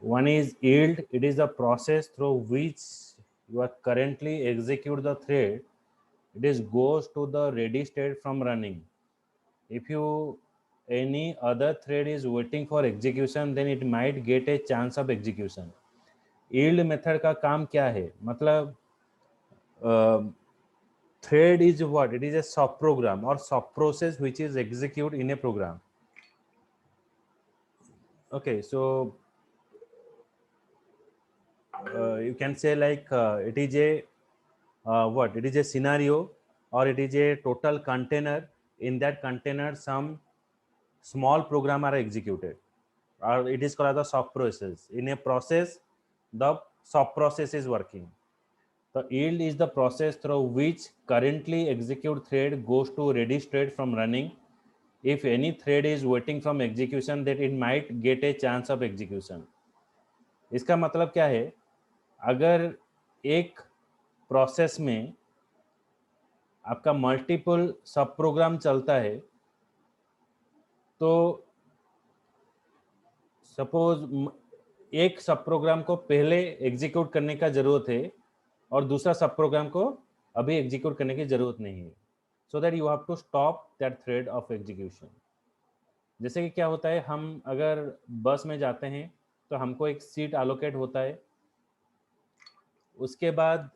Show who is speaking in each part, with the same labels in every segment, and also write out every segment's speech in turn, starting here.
Speaker 1: One is yield. It is the process through which you are currently execute the thread. It is goes to the ready state from running. If you any other thread is waiting for execution, then it might get a chance of execution. yield method का काम क्या है? मतलब thread is what? It is a sub program or sub process which is executed in a program. Okay, so you can say like it is a what? It is a scenario, or it is a total container. In that container, some small program are executed, or it is called the sub process. In a process, the sub process is working. The yield is the process through which currently execute thread goes to ready state from running. If any thread is waiting from execution, that it might get a chance of execution. इसका मतलब क्या है? अगर एक process में आपका multiple सब programme चलता है, तो सपोज एक सब प्रोग्राम को पहले एग्जीक्यूट करने का जरूरत है और दूसरा सब प्रोग्राम को अभी एग्जीक्यूट करने की जरूरत नहीं है, so that you have to stop that thread of execution. जैसे कि क्या होता है, हम अगर बस में जाते हैं तो हमको एक सीट एलोकेट होता है. उसके बाद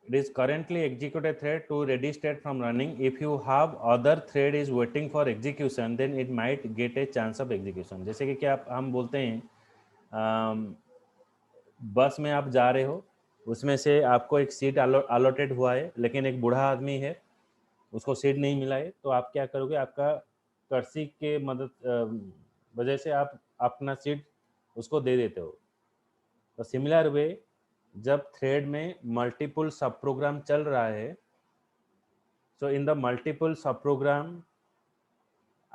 Speaker 1: it is currently executed thread to ready state from running. If you have other thread is waiting for execution, then it might get a chance of execution. जैसे कि क्या हम बोलते हैं, बस में आप जा रहे हो, उसमें से आपको एक सीट अलॉटेड हुआ है, लेकिन एक बूढ़ा आदमी है, उसको सीट नहीं मिला है, तो आप क्या करोगे? आपका कर्सी के मदद वजह से आप अपना सीट उसको दे देते हो. तो सिमिलर वे, जब थ्रेड में मल्टीपल सब प्रोग्राम चल रहा है, सो इन द मल्टीपल सब प्रोग्राम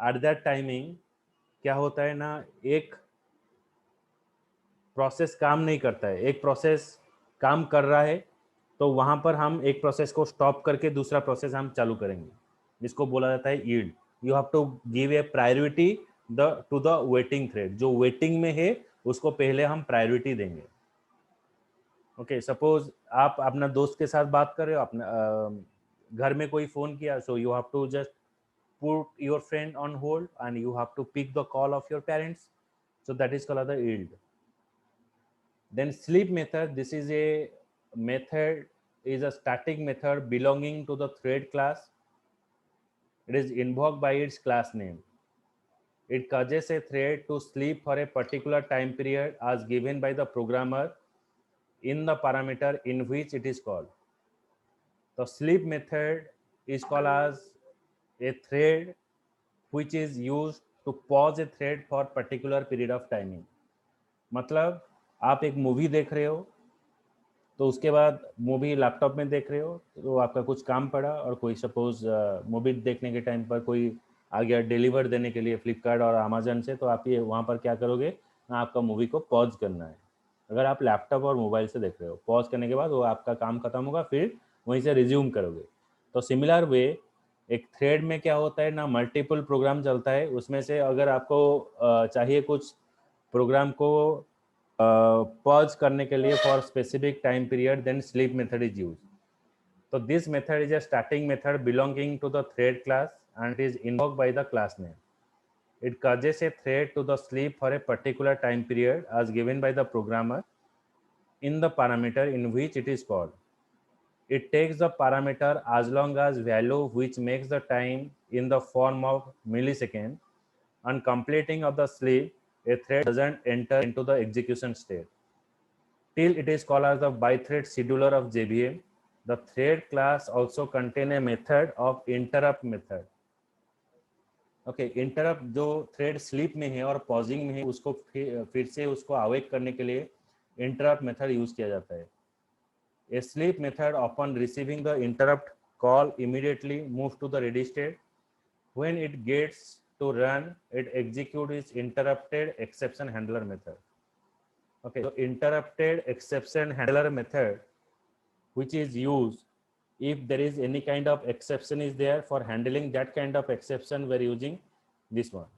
Speaker 1: एट दैट टाइमिंग क्या होता है ना, एक प्रोसेस काम नहीं करता है, एक प्रोसेस काम कर रहा है, तो वहाँ पर हम एक प्रोसेस को स्टॉप करके दूसरा प्रोसेस हम चालू करेंगे, जिसको बोला जाता है yield. You have to give a priority to the waiting thread. जो वेटिंग में है उसको पहले हम प्रायोरिटी देंगे. ओके, सपोज आप अपना दोस्त के साथ बात कर रहे हो, अपना घर में कोई फ़ोन किया, so you have to just put your friend on hold and you have to pick the call of your parents, so that is called the yield. Then sleep method, this is a method, is a static method belonging to the thread class. It is invoked by its class name. It causes a thread to sleep for a particular time period as given by the programmer in the parameter in which it is called. The sleep method is called as a thread which is used to pause a thread for particular period of timing. मतलब आप एक movie देख रहे हो, तो उसके बाद movie laptop में देख रहे हो, तो आपका कुछ काम पड़ा और कोई सपोज मूवी देखने के टाइम पर कोई आ गया डिलीवर देने के लिए फ्लिपकार्ट और अमेजन से, तो आप ये वहाँ पर क्या करोगे ना, आपका मूवी को पॉज करना है. अगर आप लैपटॉप और मोबाइल से देख रहे हो, पॉज करने के बाद वो आपका काम खत्म होगा, फिर वहीं से रिज्यूम करोगे. तो सिमिलर वे एक थ्रेड में क्या होता है ना, मल्टीपल प्रोग्राम चलता है, उसमें से अगर आपको चाहिए कुछ प्रोग्राम को पॉज करने के लिए for specific time period, then sleep method is use. तो this method is a starting method belonging to the thread class and is invoked by the class name. It causes a thread to the sleep for a particular time period as given by the programmer in the parameter in which it is called. It takes the parameter as long as value which makes the time in the form of millisecond. On completing of the sleep, a thread doesn't enter into the execution state till it is called as the by-thread scheduler of JVM. The thread class also contain a method of interrupt method. Okay, interrupt जो thread sleep में है और pausing में है, उसको फिर से उसको अवेक करने के लिए इंटरप्ट मेथड यूज किया जाता है. A sleep method upon receiving the interrupt call immediately moves to the ready state. When it gets to run, it executes its interrupted exception handler method. Okay, so interrupted exception handler method, which is used if there is any kind of exception is there. For handling that kind of exception, we're using this one,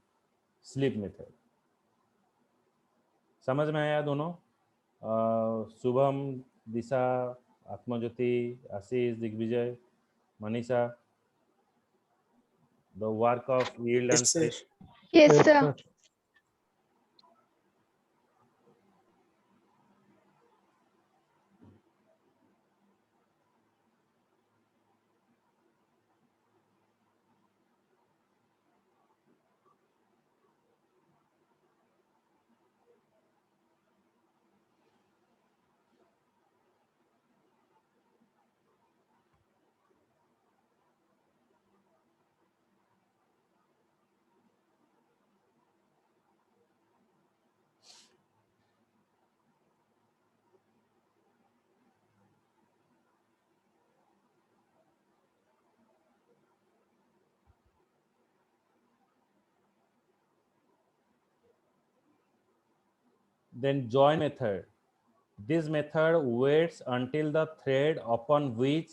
Speaker 1: sleep method. समझ में आया दोनों? शुभम, दिशा, आत्मज्योति, आशीष, Digvijay, Manisha, the work of yield and
Speaker 2: Yes, sir.
Speaker 1: sleep.
Speaker 3: Yes, sir.
Speaker 1: Then join method. This method waits until the thread upon which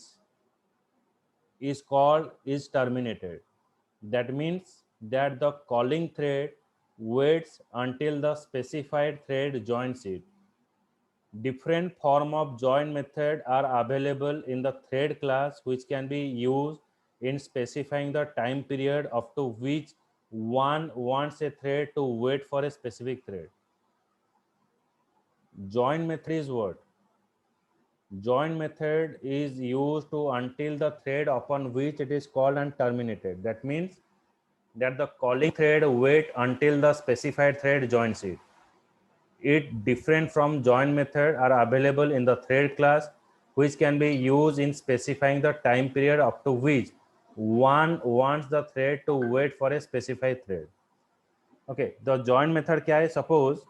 Speaker 1: is called is terminated. That means that the calling thread waits until the specified thread joins it. Different form of join method are available in the thread class, which can be used in specifying the time period up to which one wants a thread to wait for a specific thread. Join method is what? Join method is used to until the thread upon which it is called and terminated. That means that the calling thread wait until the specified thread joins it. It different from join method are available in the thread class, which can be used in specifying the time period up to which one wants the thread to wait for a specified thread. Okay, the join method क्या है? Suppose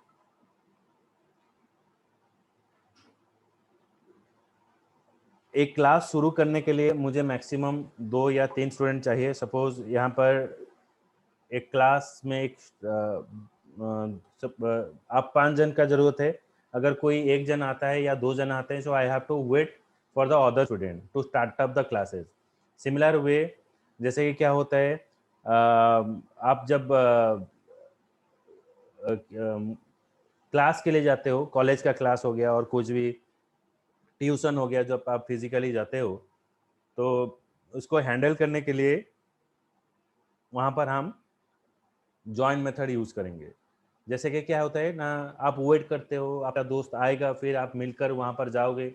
Speaker 1: एक class शुरू करने के लिए मुझे maximum 2 या 3 student चाहिए. सपोज यहाँ पर एक क्लास में आप 5 जन का जरूरत है. अगर कोई एक जन आता है या 2 जन आते हैं, so I have to wait for the other student to start up the classes. Similar way जैसे कि क्या होता है, आप जब क्लास के लिए जाते हो, कॉलेज का क्लास हो गया और कुछ भी ट्यूशन हो गया, जब आप फिजिकली जाते हो, तो उसको हैंडल करने के लिए वहाँ पर हम जॉइन मेथड यूज़ करेंगे. जैसे कि क्या होता है ना, आप वेट करते हो, आपका दोस्त आएगा, फिर आप मिलकर वहाँ पर जाओगे.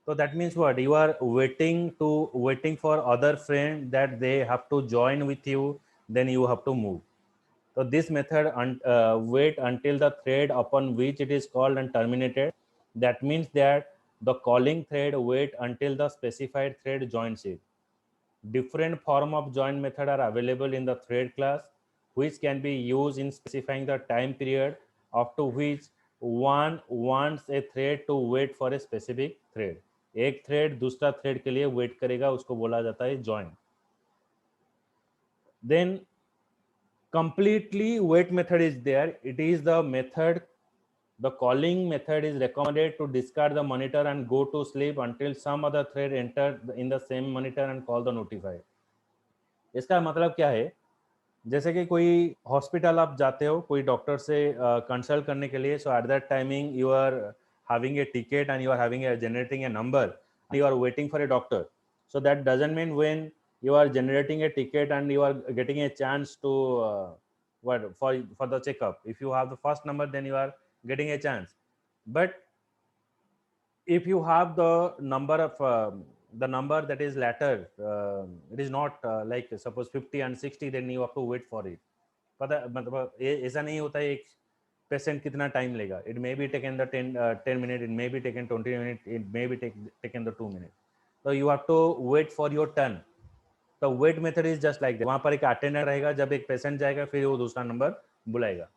Speaker 1: तो that means what, you are waiting for other friend that they have to join with you, then you have to move. So this method wait until the thread upon which it is called and terminated. That means that the calling thread wait until the specified thread joins it. Different form of join method are available in the thread class, which can be used in specifying the time period up to which one wants a thread to wait for a specific thread. एक thread दूसरा thread के लिए wait करेगा, उसको बोला जाता है join. Then completely wait method is there. It is the method, the calling method is recommended to discard the monitor and go to sleep until some other thread enter in the same monitor and call the notify. इसका मतलब क्या है? जैसे कि कोई hospital आप जाते हो कोई डॉक्टर से कंसल्ट करने के लिए, so at that timing you are having a ticket and you are having a generating a number, you are waiting for a doctor. So that doesn't mean when you are generating a ticket and you are getting a chance to for the checkup, if you have the first number then you are getting a chance. But if you have the number of the number that is latter, it is not like suppose 50 and 60, then you have to wait for it. पता मतलब ऐसा नहीं होता है एक patient कितना time लेगा. It may be taken the 10 minute, it may be taken 20 minute, it may be taken the 2 minute. तो you have to wait for your turn. तो wait method is just like that. वहाँ पर एक attender रहेगा, जब एक patient जाएगा फिर वो दूसरा number बुलाएगा.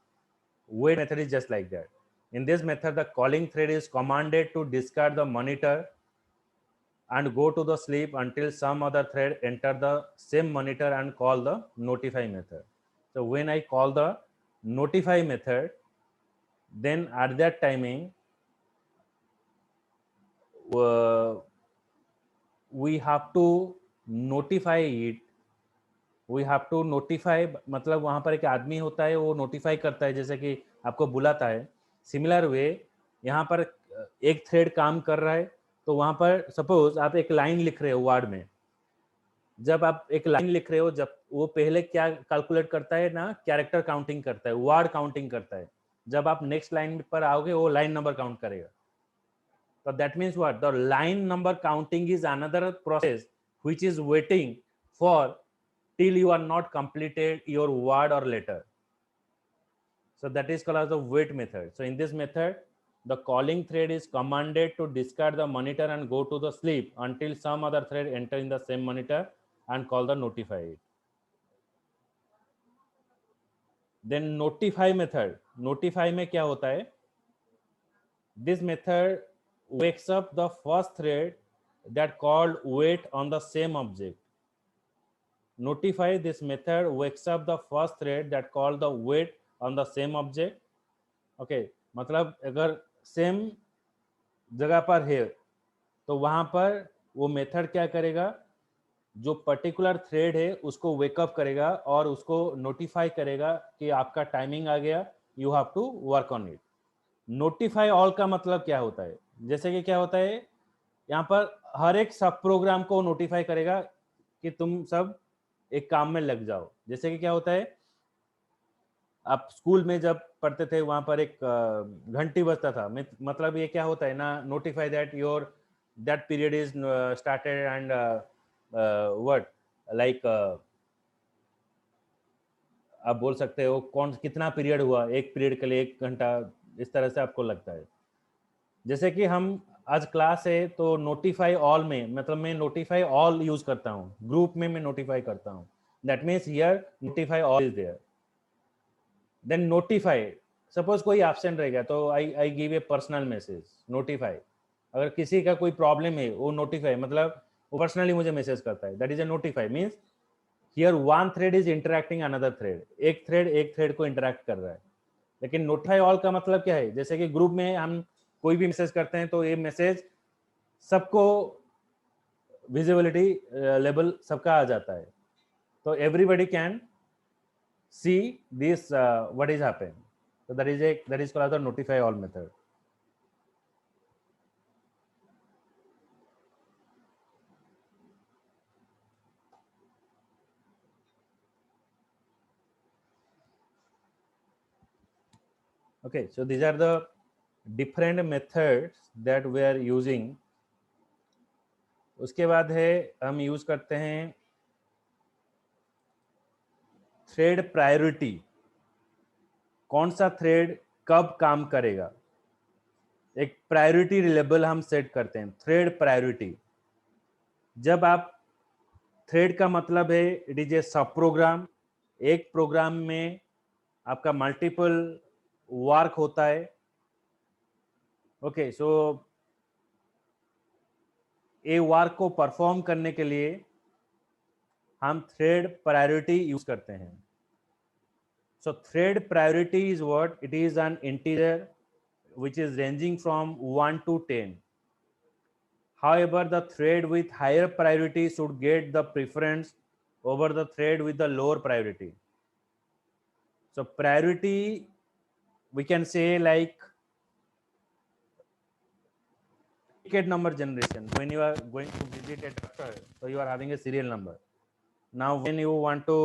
Speaker 1: Wait method is just like that. In this method, the calling thread is commanded to discard the monitor and go to the sleep until some other thread enter the same monitor and call the notify method. So when I call the notify method, then at that timing we have to notify it. We have to notify, मतलब वहाँ पर एक आदमी होता है वो notify करता है, जैसे कि आपको बुलाता है। सिमिलर वे यहाँ पर एक थ्रेड काम कर रहा है, तो वहाँ पर सपोज आप एक लाइन लिख रहे हो वर्ड में। जब आप एक लाइन लिख रहे हो, जब वो पहले क्या कैलकुलेट करता है ना, कैरेक्टर काउंटिंग करता है, वर्ड काउंटिंग करता है। जब आप नेक्स्ट लाइन पर आओगे वो लाइन नंबर काउंट करेगा। तो that means what, the line number counting is another process which is waiting for till you are not completed your word or letter. So that is called as the wait method. So in this method, the calling thread is commanded to discard the monitor and go to the sleep until some other thread enter in the same monitor and call the notify it. Then notify method. Notify में क्या होता है? This method wakes up the first thread that called wait on the same object. Notify, this method wakes up the first thread that called the wait on the same object. Okay, मतलब अगर same जगह पर है तो वहां पर वो method क्या करेगा, जो पर्टिकुलर थ्रेड है उसको वेकअप करेगा और उसको नोटिफाई करेगा कि आपका टाइमिंग आ गया, you have to work on it. Notify all का मतलब क्या होता है, जैसे कि क्या होता है यहाँ पर हर एक सब प्रोग्राम को नोटिफाई करेगा कि तुम सब एक काम में लग जाओ। जैसे कि क्या होता है, आप स्कूल में जब पढ़ते थे वहां पर एक घंटी बजता था, मतलब ये क्या होता है ना, notify that your that period is started and what like आप बोल सकते हो कौन कितना पीरियड हुआ, एक पीरियड के लिए 1 घंटा, इस तरह से आपको लगता है। जैसे कि हम आज क्लास है तो नोटिफाई ऑल में, मतलब मैं नोटिफाई ऑल यूज करता हूँ, ग्रुप में मैं नोटिफाई करता हूँ, that means here notify all is there. Then notify, suppose कोई एब्सेंट रह गया तो I give a personal message notify. अगर किसी का कोई प्रॉब्लम है वो नोटिफाई, मतलब वो पर्सनली मुझे मैसेज करता है, that is a notify. Means here one thread is interacting another thread, एक थ्रेड को इंटरेक्ट कर रहा है। लेकिन नोटिफाई ऑल का मतलब क्या है, जैसे कि ग्रुप में हम कोई भी मैसेज करते हैं तो ये मैसेज सबको विजिबिलिटी लेवल सबका आ जाता है, तो everybody can see this what is happening. So that is called the notify all method. Okay, so these are the different methods that we are using. उसके बाद है हम यूज करते हैं थ्रेड प्रायोरिटी, कौन सा थ्रेड कब काम करेगा। एक प्रायोरिटी लेवल हम सेट करते हैं, थ्रेड प्रायोरिटी। जब आप थ्रेड का मतलब है इट इज ए सब प्रोग्राम, एक प्रोग्राम में आपका मल्टीपल वर्क होता है। ओके, सो ए वर्क को परफॉर्म करने के लिए हम थ्रेड प्रायोरिटी यूज करते हैं। सो thread priority is what, it is an integer which is ranging from 1 to 10. However, the thread with higher priority should get the preference over the thread with the lower priority. So priority we can say like ticket number generation. When you are going to visit a doctor, so you are having a serial number. Now when you want to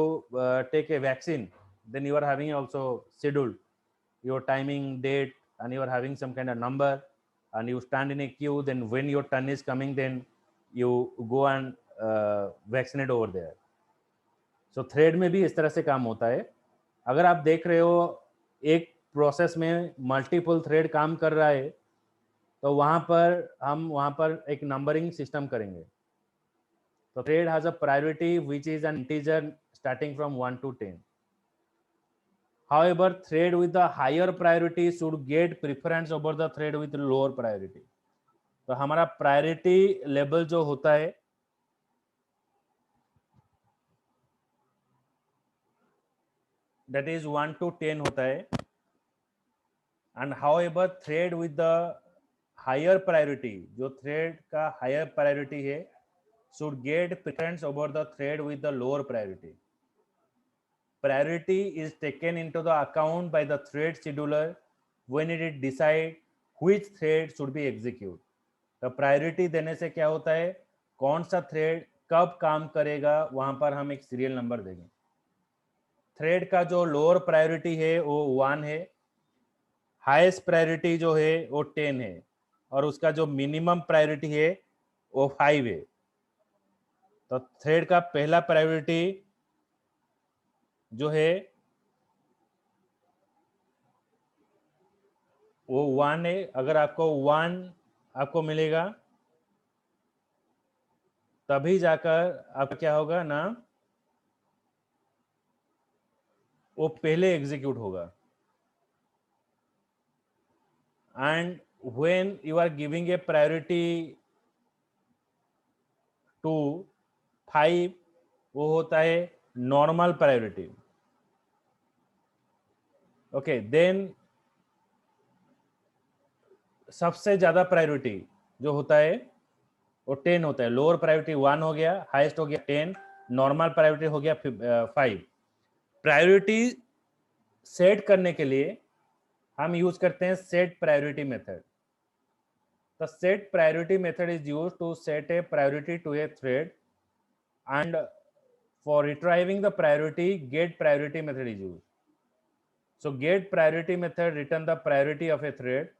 Speaker 1: take a vaccine, then you are having also scheduled your timing, date, and you are having some kind of number, and you stand in a queue. Then when your turn is coming, then you go and vaccinate over there. So thread में भी इस तरह से काम होता है। अगर आप देख रहे हो एक प्रोसेस में मल्टीपल थ्रेड काम कर रहा है, तो वहाँ पर एक नंबरिंग सिस्टम करेंगे। तो thread has a priority which is an integer starting from 1 to 10. However, thread with the higher priority should get preference over the thread with lower priority. तो हमारा प्रायोरिटी लेवल जो होता है दैट इज 1 to 10 होता है, and however thread with the higher priority, जो thread का higher priority है should get preference over the thread with the lower priority. Priority is taken into the account by the thread scheduler when it decide which thread should be executed. तो priority देने से क्या होता है, कौन सा thread कब काम करेगा वहां पर हम एक सीरियल नंबर देंगे. थ्रेड का जो लोअर प्रायोरिटी है वो 1 है, हाईएस्ट प्रायोरिटी जो है वो 10 है, और उसका जो मिनिमम प्रायोरिटी है वो 5 है. तो थ्रेड का पहला प्रायोरिटी जो है वो 1 है. अगर आपको 1 आपको मिलेगा तभी जाकर आपका क्या होगा ना, वो पहले एग्जीक्यूट होगा. And when you are giving a priority to 5, वो होता है नॉर्मल प्रायोरिटी. ओके, देन सबसे ज्यादा प्रायोरिटी जो होता है वो 10 होता है. लोअर प्रायोरिटी 1 हो गया, हाईएस्ट हो गया 10, नॉर्मल प्रायोरिटी हो गया 5. प्रायोरिटी सेट करने के लिए हम यूज करते हैं set priority method. The set priority method is used to set a priority to a thread, and for retrieving the priority, get priority method is used. So get priority method return the priority of a thread.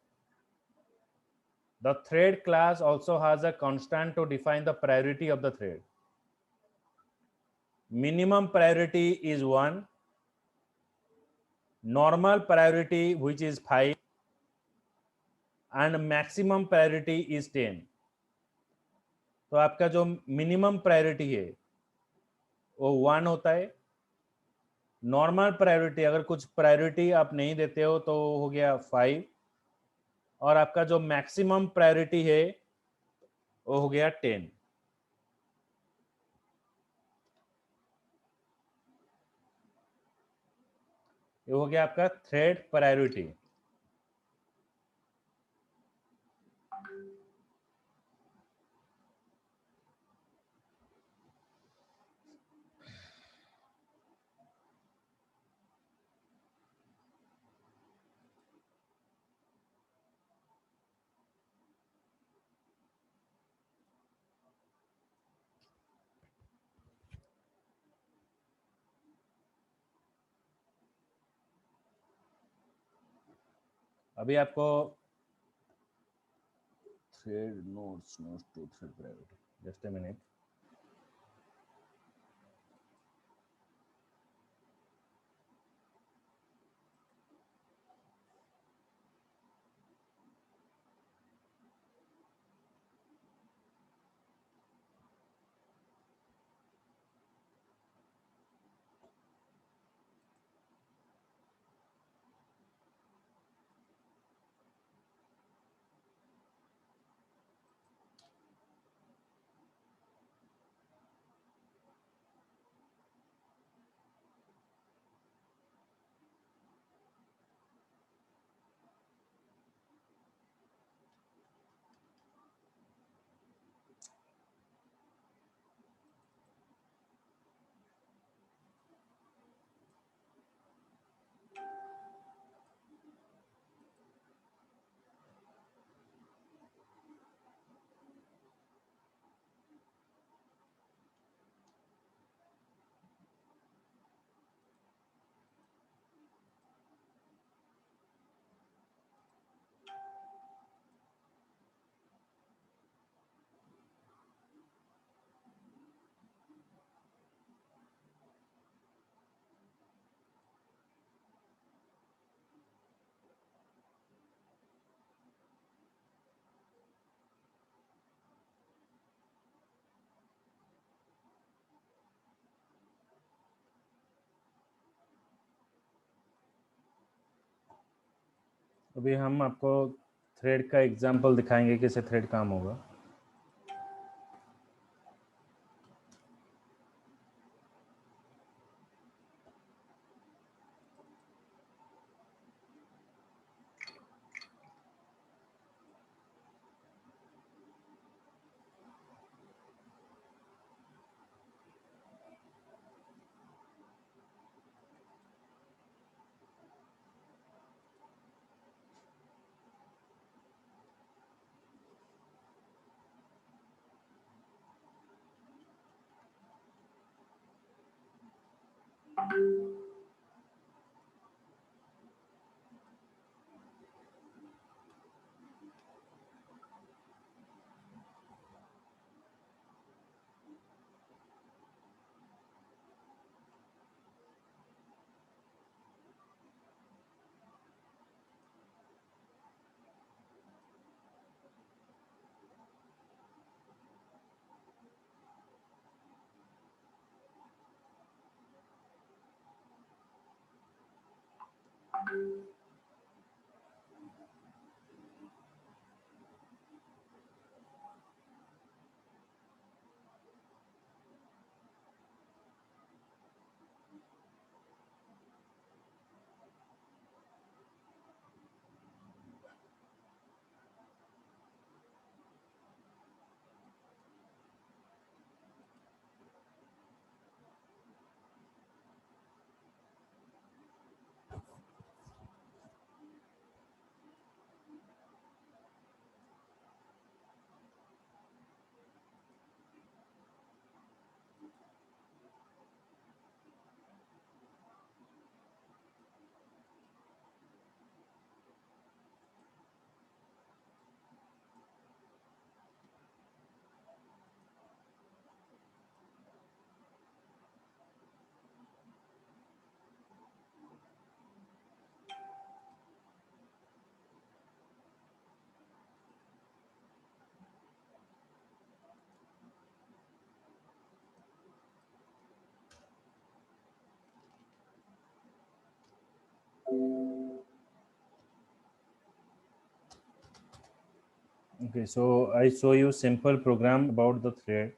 Speaker 1: The thread class also has a constant to define the priority of the thread. Minimum priority is 1, normal priority which is 5, and maximum priority is 10. तो आपका जो minimum priority है वो 1 होता है. Normal priority, अगर कुछ priority आप नहीं देते हो तो हो गया 5, और आपका जो मैक्सिमम प्रायोरिटी है वो हो गया 10. ये हो गया आपका थ्रेड प्रायोरिटी. अभी आपको thread nodes to thread priority, just a minute. अभी हम आपको थ्रेड का एग्जांपल दिखाएंगे कैसे थ्रेड काम होगा। Okay, so I show you simple program about the thread.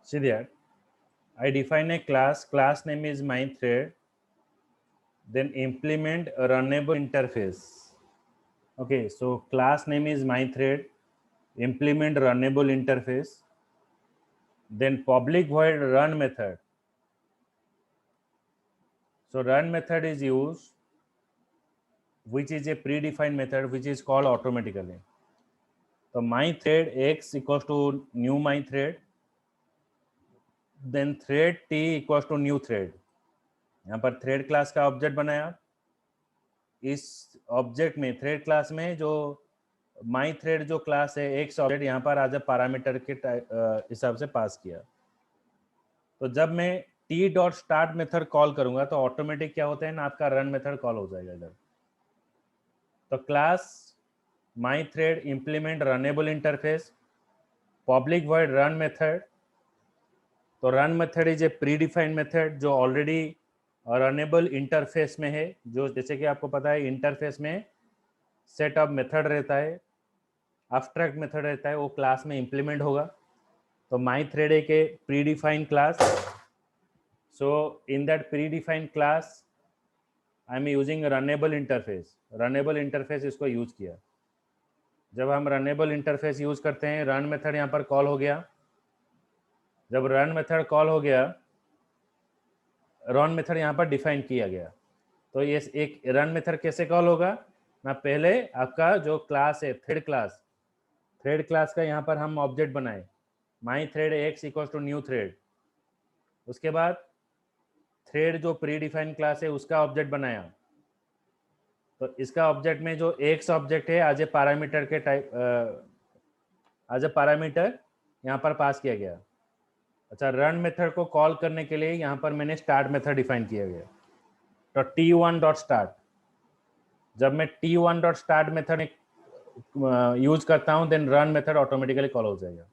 Speaker 1: See there, I define a class name is my thread, then implement a runnable interface. Okay, so class name is my thread, implement runnable interface, then public void run method. So run method is used, which is a predefined method which is called automatically. So my thread x equals to new my thread, then thread t equals to new thread. यहाँ पर thread class का object बनाया, इस object में thread class में जो माई thread जो class है एक्स ऑब्जेक्ट यहाँ पर आज पैरामीटर के हिसाब से पास किया। तो जब मैं T dot start method call करूंगा तो ऑटोमेटिक क्या होता है ना, आपका रन मेथड कॉल हो जाएगा इधर। तो class my thread implement runnable interface public void run method. तो run method is a predefined method जो ऑलरेडी रनेबल इंटरफेस में है, जो जैसे कि आपको पता है इंटरफेस में सेट ऑफ मेथड रहता है, एब्स्ट्रैक्ट मेथड रहता है, वो क्लास में इंप्लीमेंट होगा। तो माई थ्रेड एक pre defined class, so in that pre defined class I am using runnable interface. Runnable interface इसको यूज किया। जब हम रनेबल इंटरफेस यूज करते हैं, रन मेथड यहाँ पर कॉल हो गया। जब रन मेथड कॉल हो गया, रन मेथड यहाँ पर डिफाइन किया गया। तो ये एक रन मेथड कैसे कॉल होगा ना, पहले आपका जो क्लास है थ्रेड क्लास का यहाँ पर हम ऑब्जेक्ट बनाए, my thread X equal to new thread. उसके बाद थ्रेड जो प्री डिफाइंड क्लास है उसका ऑब्जेक्ट बनाया, तो इसका ऑब्जेक्ट में जो एक्स ऑब्जेक्ट है एज ए पैरामीटर के टाइप, एज ए पैरामीटर यहाँ पर पास किया गया। अच्छा, रन मेथड को कॉल करने के लिए यहाँ पर मैंने स्टार्ट मेथड डिफाइन किया गया। तो t1 डॉट स्टार्ट, जब मैं t1 dot start method use करता हूँ then run method automatically call हो जाएगा।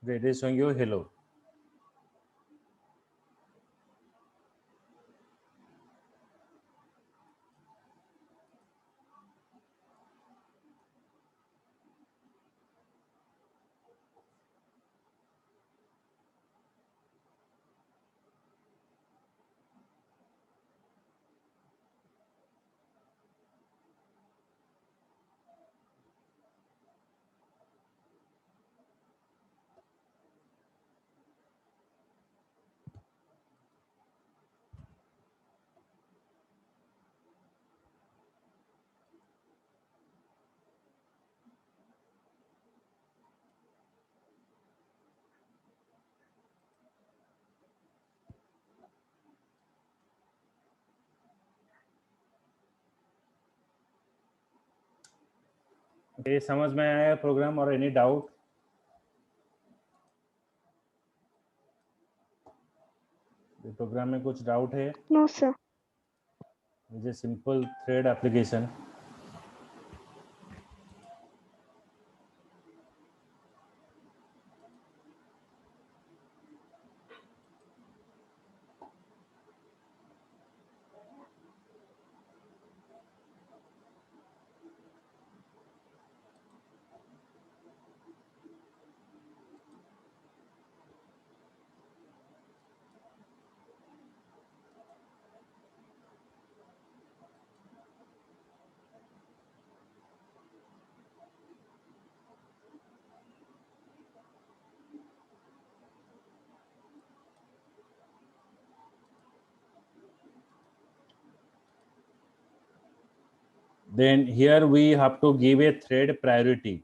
Speaker 1: It is showing you hello. ये समझ में आया प्रोग्राम और एनी डाउट? प्रोग्राम में कुछ डाउट है?
Speaker 2: No sir.
Speaker 1: मुझे simple thread application. Then here we have to give a thread priority.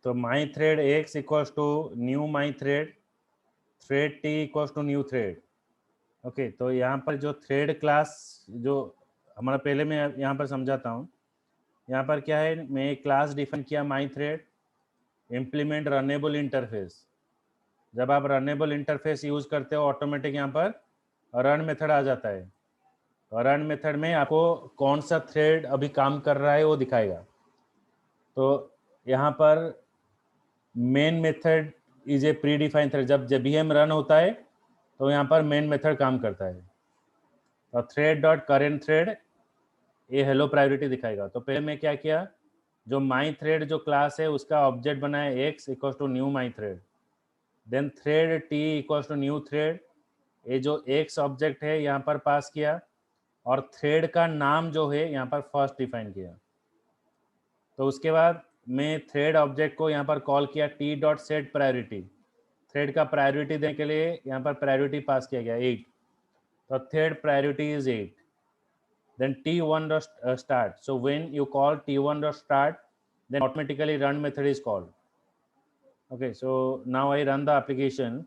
Speaker 1: तो my thread X equals to new my thread, thread T equals to new thread. Okay, तो यहाँ पर जो thread class जो हमारा पहले मैं यहाँ पर समझाता हूँ। यहाँ पर क्या है, मैं एक क्लास डिफाइन किया माई थ्रेड, इम्प्लीमेंट रनेबल इंटरफेस। जब आप रनेबल इंटरफेस यूज करते हो ऑटोमेटिक यहाँ पर रन मेथड आ जाता है। तो रन मेथड में आपको कौन सा थ्रेड अभी काम कर रहा है वो दिखाएगा। तो यहाँ पर main method is a pre defined thread. जब भी हम रन होता है तो यहाँ पर मेन मेथड काम करता है। तो थ्रेड डॉट करेंट थ्रेड ये हेलो प्रायोरिटी दिखाएगा। तो पहले मैं क्या किया, जो माई थ्रेड जो क्लास है उसका ऑब्जेक्ट बनाया x equal to new my thread, then thread t equal to new thread, ये जो x ऑब्जेक्ट है यहाँ पर पास किया, और थ्रेड का नाम जो है यहाँ पर फर्स्ट डिफाइन किया। तो उसके बाद मैं थ्रेड ऑब्जेक्ट को यहाँ पर कॉल किया t dot set priority. Thread का प्रायोरिटी देने के लिए यहाँ पर प्रायोरिटी पास किया गया 8। तो thread priority is 8। Then t1 dot start. So when you call t1 dot start, then automatically run method is called. Okay, so now I run the application.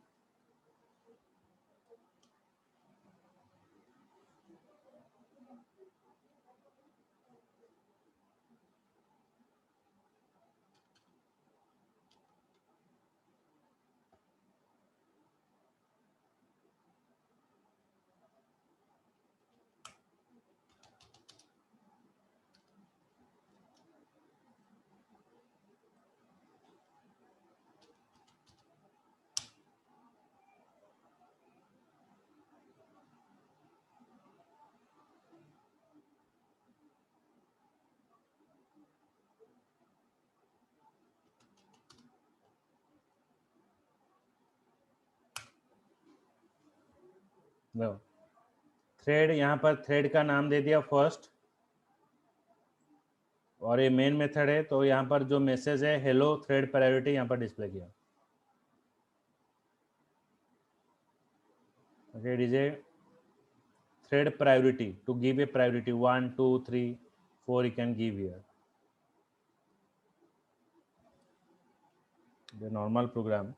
Speaker 1: No. Thread यहाँ पर थ्रेड का नाम दे दिया first, और ये main method है। तो यहाँ पर जो मैसेज है हेलो थ्रेड प्रायोरिटी यहाँ पर डिस्प्ले किया। Okay, it is a thread priority to give a priority 1, 2, 3, 4 you can give here. The normal program.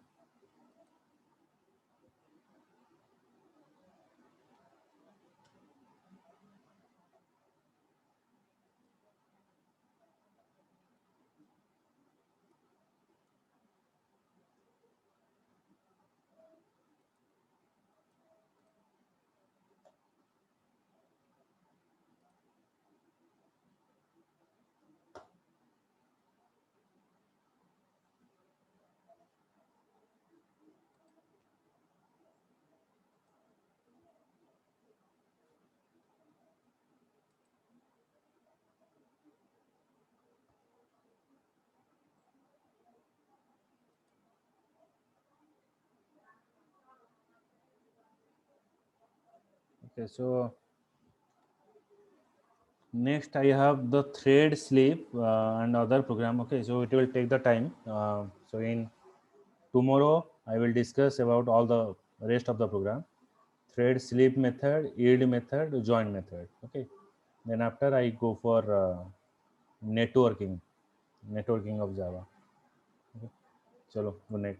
Speaker 1: Okay, so next I have the thread sleep and other program. Okay, so it will take the time. So in tomorrow I will discuss about all the rest of the program: thread sleep method, yield method, join method. Okay, then after I go for networking of Java. Okay. Chalo, good night.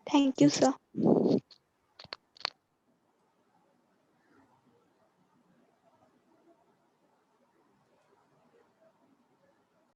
Speaker 2: Thank you, sir.